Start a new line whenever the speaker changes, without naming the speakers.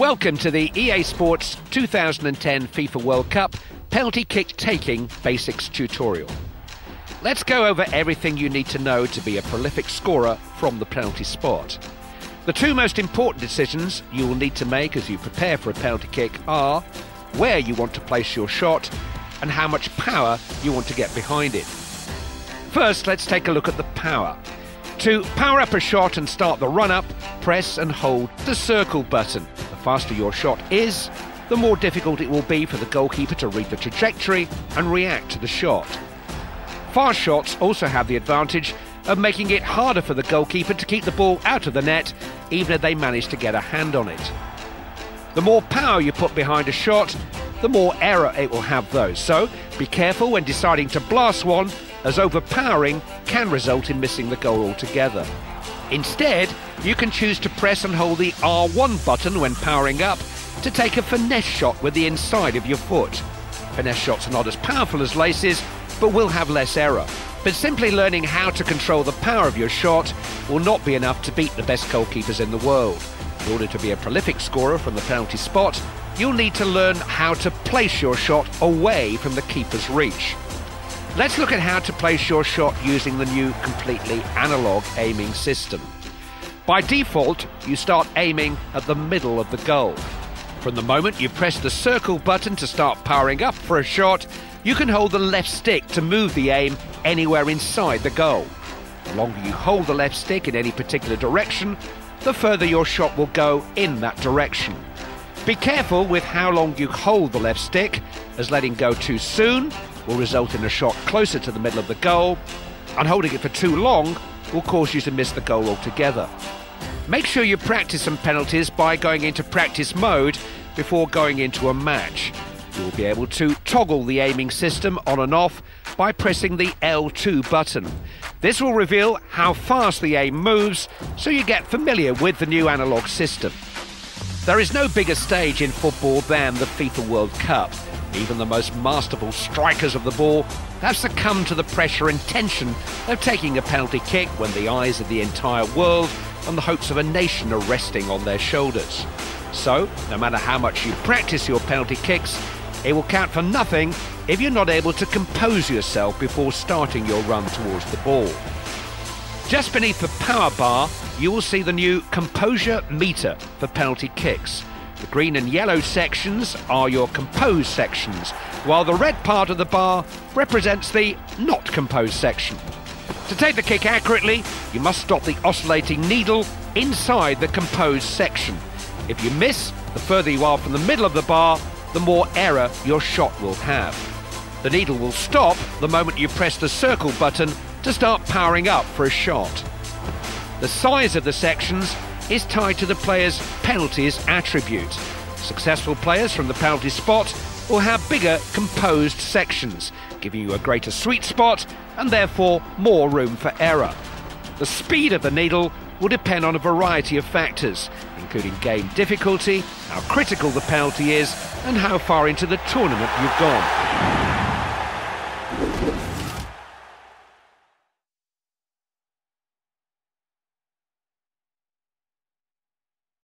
Welcome to the EA Sports 2010 FIFA World Cup penalty kick taking basics tutorial. Let's go over everything you need to know to be a prolific scorer from the penalty spot. The two most important decisions you will need to make as you prepare for a penalty kick are where you want to place your shot and how much power you want to get behind it. First, let's take a look at the power. To power up a shot and start the run-up, press and hold the circle button. The faster your shot is, the more difficult it will be for the goalkeeper to read the trajectory and react to the shot. Fast shots also have the advantage of making it harder for the goalkeeper to keep the ball out of the net, even if they manage to get a hand on it. The more power you put behind a shot, the more error it will have though, so be careful when deciding to blast one, as overpowering can result in missing the goal altogether. Instead, you can choose to press and hold the R1 button when powering up to take a finesse shot with the inside of your foot. Finesse shots are not as powerful as laces, but will have less error. But simply learning how to control the power of your shot will not be enough to beat the best goalkeepers in the world. In order to be a prolific scorer from the penalty spot, you'll need to learn how to place your shot away from the keeper's reach. Let's look at how to place your shot using the new completely analog aiming system. By default, you start aiming at the middle of the goal. From the moment you press the circle button to start powering up for a shot, you can hold the left stick to move the aim anywhere inside the goal. The longer you hold the left stick in any particular direction, the further your shot will go in that direction. Be careful with how long you hold the left stick, as letting go too soon will result in a shot closer to the middle of the goal, and holding it for too long will cause you to miss the goal altogether. Make sure you practice some penalties by going into practice mode before going into a match. You will be able to toggle the aiming system on and off by pressing the L2 button. This will reveal how fast the aim moves, so you get familiar with the new analog system. There is no bigger stage in football than the FIFA World Cup. Even the most masterful strikers of the ball have succumbed to the pressure and tension of taking a penalty kick when the eyes of the entire world and the hopes of a nation are resting on their shoulders. So, no matter how much you practice your penalty kicks, it will count for nothing if you're not able to compose yourself before starting your run towards the ball. Just beneath the power bar, you will see the new composure meter for penalty kicks. The green and yellow sections are your composed sections, while the red part of the bar represents the not composed section. To take the kick accurately, you must stop the oscillating needle inside the composed section. If you miss, the further you are from the middle of the bar, the more error your shot will have. The needle will stop the moment you press the circle button to start powering up for a shot. The size of the sections is tied to the player's penalties attribute. Successful players from the penalty spot will have bigger composed sections, giving you a greater sweet spot and therefore more room for error. The speed of the needle will depend on a variety of factors, including game difficulty, how critical the penalty is, and how far into the tournament you've gone.